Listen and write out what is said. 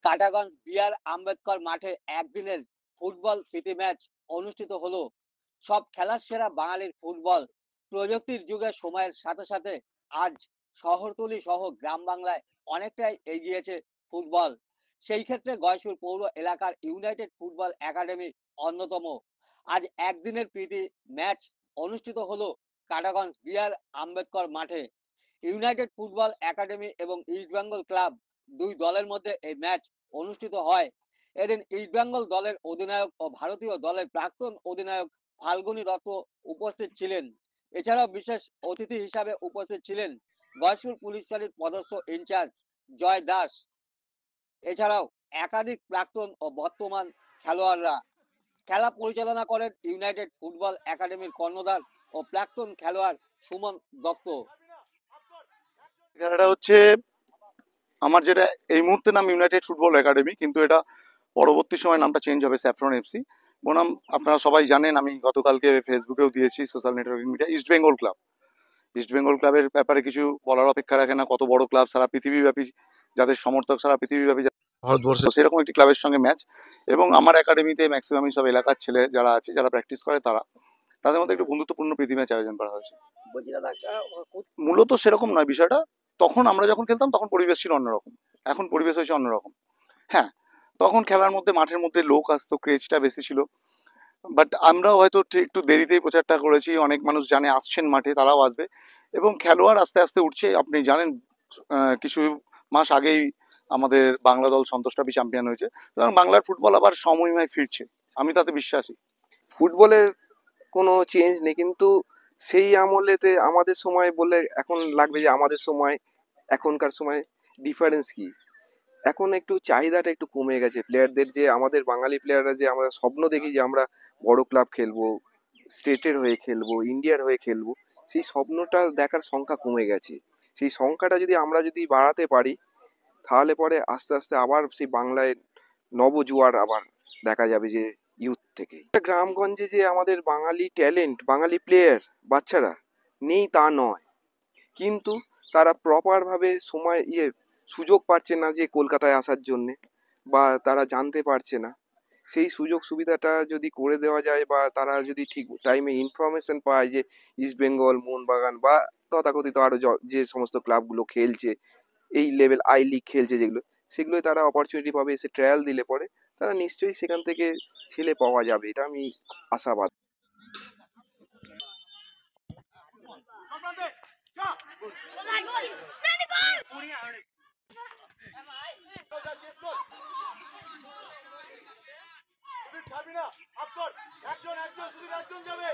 কাটাগঞ্জ B.R.. Ambedkar মাঠে একদিনের football প্রীতি match অনুষ্ঠিত হলো। সব খেলার সেরা বাঙালির ফুটবল। প্রযুক্তির যুগে সময়ের সাথে সাথে আজ শহরতলি সহ গ্রাম বাংলায় অনেকটাই এগিয়েছে ফুটবল। সেই ক্ষেত্রে গয়েশপুর পৌর এলাকার ইউনাইটেড ফুটবল একাডেমি অন্যতম। আজ একদিনের প্রীতি ম্যাচ অনুষ্ঠিত হলো কাটাগঞ্জ বি.আর. আম্বেদকর মাঠে। ইউনাইটেড ফুটবল একাডেমি এবং ইস্টবেঙ্গল ক্লাব দুই দলের মধ্যে এই ম্যাচ অনুষ্ঠিত হয়। এদিন ইস্টবেঙ্গল দলের অধিনায়ক ও ভারতীয় দলের প্রাক্তন অধিনায়ক ফাল্গুনী দত্ত উপস্থিত ছিলেন। এছাড়াও বিশেষ অতিথি হিসাবে উপস্থিত ছিলেন গয়েশপুর পুলিশ ফাঁড়ির পদস্থ ইনচার্জ জয় দাস। এছাড়াও একাধিক প্রাক্তন ও বর্তমান খেলোয়াড়রা। খেলা পরিচালনা করেন ইউনাইটেড ফুটবল একাডেমির কর্ণধার ও প্রাক্তন খেলোয়াড় সুমন দত্ত। খেলাটা হচ্ছে আমার যেটা এই মুহূর্তে নাম ইউনাইটেড ফুটবল একাডেমি, কিন্তু এটা পরবর্তী সময় নামটা চেঞ্জ হবে স্যাফরন এফসি। বনাম আপনারা সবাই জানেন, আমি গতকালকে ফেসবুকেও দিয়েছি, social networking media, east Bengal club. East Bengal ক্লাবের ব্যাপারে কিছু বলার অপেক্ষা রাখে না। কত বড় ক্লাব, সারা পৃথিবীব্যাপী যাদের সমর্থক, সারা পৃথিবীব্যাপী ভারতবর্ষে, সেরকম একটি ক্লাবের সঙ্গে ম্যাচ। এবং আমার একাডেমিতে ম্যাক্সিমামই সব এলাকার ছেলে যারা আছে, যারা প্র্যাকটিস করে, তাদের মধ্যে একটু বন্ধুত্বপূর্ণ প্রীতি ম্যাচ আয়োজন করা হয়েছে। মূলত সেরকম নয় বিষয়টা। তখন আমরা যখন খেলতাম তখন পরিবেশ ছিল অন্যরকম, এখন পরিবেশ হয়েছে অন্যরকম। হ্যাঁ, তখন খেলার মধ্যে, মাঠের মধ্যে লোক আসতো, ক্রেজটা বেশি ছিল। বাট আমরাও হয়তো একটু দেরিতেই প্রচারটা করেছি। অনেক মানুষ জানে, আসছেন মাঠে, তারাও আসবে। এবং খেলোয়াড় আস্তে আস্তে উঠছে। আপনি জানেন, কিছু মাস আগেই আমাদের বাংলা দল সন্তোষ ট্রফি চ্যাম্পিয়ন হয়েছে। সুতরাং বাংলার ফুটবল আবার সমমহিমায় ফিরছে, আমি তাতে বিশ্বাসী। ফুটবলের কোনো চেঞ্জ নেই, কিন্তু সেই আমলেতে আমাদের সময় বলে এখন লাগবে যে আমাদের সময় এখনকার সময় ডিফারেন্স কি। এখন একটু চাহিদাটা একটু কমে গেছে প্লেয়ারদের, যে আমাদের বাঙালি প্লেয়াররা যে আমরা স্বপ্ন দেখি যে আমরা বড় ক্লাব খেলবো, স্টেটের হয়ে খেলবো, ইন্ডিয়ার হয়ে খেলবো, সেই স্বপ্নটা দেখার সংখ্যা কমে গেছে। সেই সংখ্যাটা যদি আমরা বাড়াতে পারি, তাহলে পরে আস্তে আস্তে আবার সেই বাংলায় নবজোয়ার আবার দেখা যাবে, যে ইউথ থেকে। গ্রামগঞ্জে যে আমাদের বাঙালি ট্যালেন্ট, বাঙালি প্লেয়ার বাচ্চারা নেই তা নয়, কিন্তু তারা প্রপার ভাবে সময় সুযোগ পাচ্ছে না যে কলকাতায় আসার জন্য, বা তারা জানতে পারছে না। সেই সুযোগ সুবিধাটা যদি করে দেওয়া যায়, বা তারা যদি ঠিক টাইমে ইনফরমেশন পায় যে ইস্ট বেঙ্গল, মোহনবাগান বা তথাকথিত আরো যে সমস্ত ক্লাবগুলো খেলছে, এই লেভেল আই লিগ খেলছে যেগুলো, সেগুলোই তারা অপরচুনিটি পাবে। এসে ট্রায়াল দিলে পরে তারা নিশ্চয়ই সেখান থেকে ছেলে পাওয়া যাবে, এটা আমি আশাবাদ। যাবে